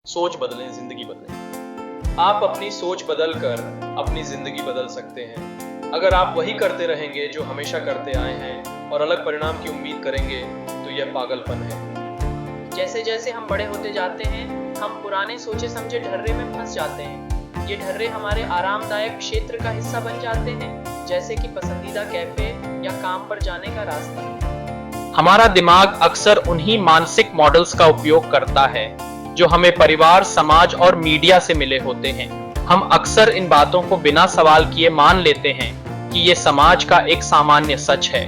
सोच बदलें, जिंदगी बदलें। आप अपनी सोच बदलकर अपनी जिंदगी बदल सकते हैं। अगर आप वही करते रहेंगे जो हमेशा करते आए हैं और अलग परिणाम की उम्मीद करेंगे तो यह पागलपन है। जैसे जैसे हम बड़े होते जाते हैं, हम पुराने सोचे समझे ढर्रे में फंस जाते हैं। ये ढर्रे हमारे आरामदायक क्षेत्र का हिस्सा बन जाते हैं, जैसे कि पसंदीदा कैफे या काम पर जाने का रास्ता। हमारा दिमाग अक्सर उन्हीं मानसिक मॉडल्स का उपयोग करता है जो हमें परिवार, समाज और मीडिया से मिले होते हैं। हम अक्सर इन बातों को बिना सवाल किए मान लेते हैं कि ये समाज का एक सामान्य सच है।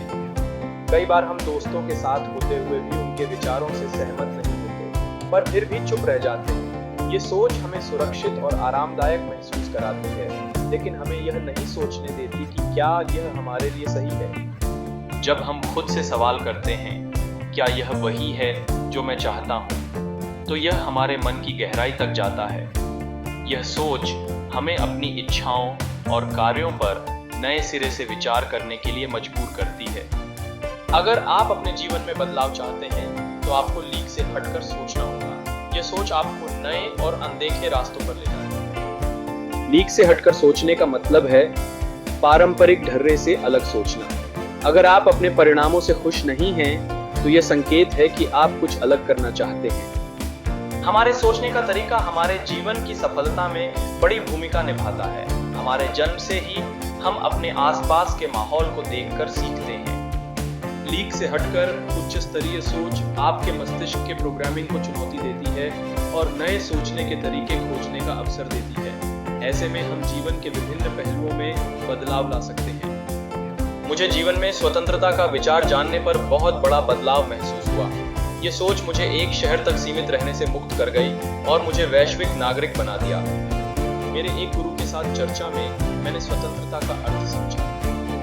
कई बार हम दोस्तों के साथ होते हुए भी उनके विचारों से सहमत नहीं होते, पर फिर भी चुप रह जाते हैं। ये सोच हमें सुरक्षित और आरामदायक महसूस कराती है, लेकिन हमें यह नहीं सोचने देती कि क्या यह हमारे लिए सही है। जब हम खुद से सवाल करते हैं, क्या यह वही है जो मैं चाहता हूँ, तो यह हमारे मन की गहराई तक जाता है। यह सोच हमें अपनी इच्छाओं और कार्यों पर नए सिरे से विचार करने के लिए मजबूर करती है। अगर आप अपने जीवन में बदलाव चाहते हैं तो आपको लीक से हटकर सोचना होगा। यह सोच आपको नए और अनदेखे रास्तों पर ले जाएगी। लीक से हटकर सोचने का मतलब है पारंपरिक ढर्रे से अलग सोचना। अगर आप अपने परिणामों से खुश नहीं हैं तो यह संकेत है कि आप कुछ अलग करना चाहते हैं। हमारे सोचने का तरीका हमारे जीवन की सफलता में बड़ी भूमिका निभाता है। हमारे जन्म से ही हम अपने आसपास के माहौल को देखकर सीखते हैं। लीक से हटकर उच्च स्तरीय सोच आपके मस्तिष्क के प्रोग्रामिंग को चुनौती देती है और नए सोचने के तरीके खोजने का अवसर देती है। ऐसे में हम जीवन के विभिन्न पहलुओं में बदलाव ला सकते हैं। मुझे जीवन में स्वतंत्रता का विचार जानने पर बहुत बड़ा बदलाव महसूस हुआ। ये सोच मुझे एक शहर तक सीमित रहने से मुक्त कर गई और मुझे वैश्विक नागरिक बना दिया। मेरे एक गुरु के साथ चर्चा में मैंने स्वतंत्रता का अर्थ समझा।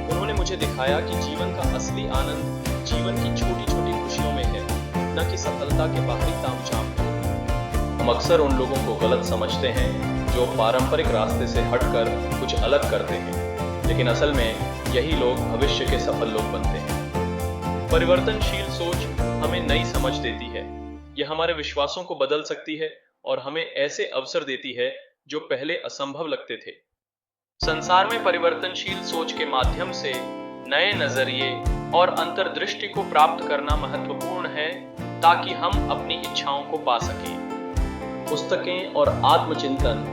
उन्होंने मुझे दिखाया कि जीवन का असली आनंद जीवन की छोटी छोटी खुशियों में है, न कि सफलता के बाहरी तामझाम में। हम अक्सर उन लोगों को गलत समझते हैं जो पारंपरिक रास्ते से हटकर कुछ अलग करते हैं, लेकिन असल में यही लोग भविष्य के सफल लोग बनते हैं। परिवर्तनशील सोच हमें नई समझ देती है। यह हमारे विश्वासों को बदल सकती है और हमें ऐसे अवसर देती है जो पहले असंभव लगते थे। संसार में परिवर्तनशील सोच के माध्यम से नए नजरिए और अंतर्दृष्टि को प्राप्त करना महत्वपूर्ण है ताकि हम अपनी इच्छाओं को पा सकें। पुस्तकें और आत्मचिंतन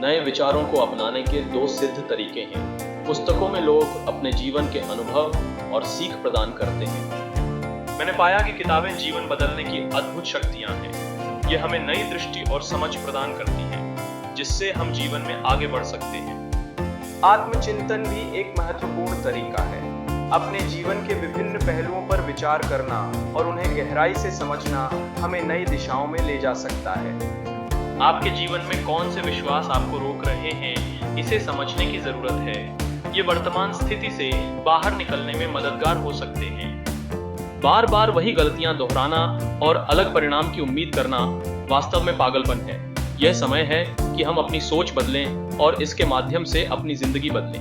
नए विचारों को अपनाने के दो सिद्ध तरीके हैं। पुस्तकों में लोग अपने जीवन के अनुभव और सीख प्रदान करते हैं। मैंने पाया कि किताबें जीवन बदलने की अद्भुत शक्तियां हैं। ये हमें नई दृष्टि और समझ प्रदान करती हैं, जिससे हम जीवन में आगे बढ़ सकते हैं। आत्मचिंतन भी एक महत्वपूर्ण तरीका है। अपने जीवन के विभिन्न पहलुओं पर विचार करना और उन्हें गहराई से समझना हमें नई दिशाओं में ले जा सकता है। आपके जीवन में कौन से विश्वास आपको रोक रहे हैं, इसे समझने की जरूरत है। ये वर्तमान स्थिति से बाहर निकलने में मददगार हो सकते हैं। बार बार वही गलतियां दोहराना और अलग परिणाम की उम्मीद करना वास्तव में पागलपन है। यह समय है कि हम अपनी सोच बदलें और इसके माध्यम से अपनी जिंदगी बदलें।